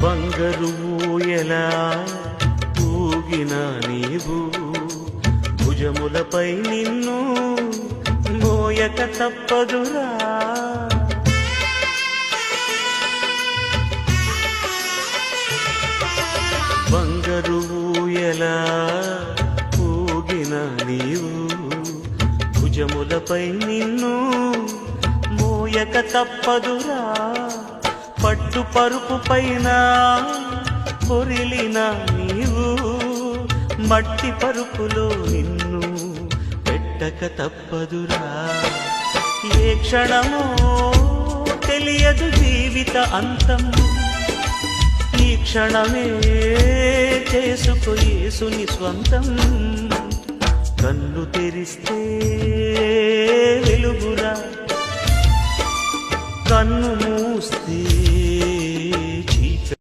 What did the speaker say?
బంగారు ఊయలా ఊగిన నీవు భుజములపై నిన్ను మోయక తప్పదురా. బంగారు ఊయలా ఊగిన నీవు భుజములపై నిన్ను మోయక తప్పదురా. పట్టు పరుపు పైన పొరిలిన నీవు మట్టి పరుపులో నిన్ను పెట్టక తప్పదురా. ఏ క్షణమో తెలియదు జీవిత అంతం, ఈ క్షణమే చేసుకో యేసుని స్వంతం. కన్ను తెరిస్తే వెలుగురా, కన్ను మూస్తే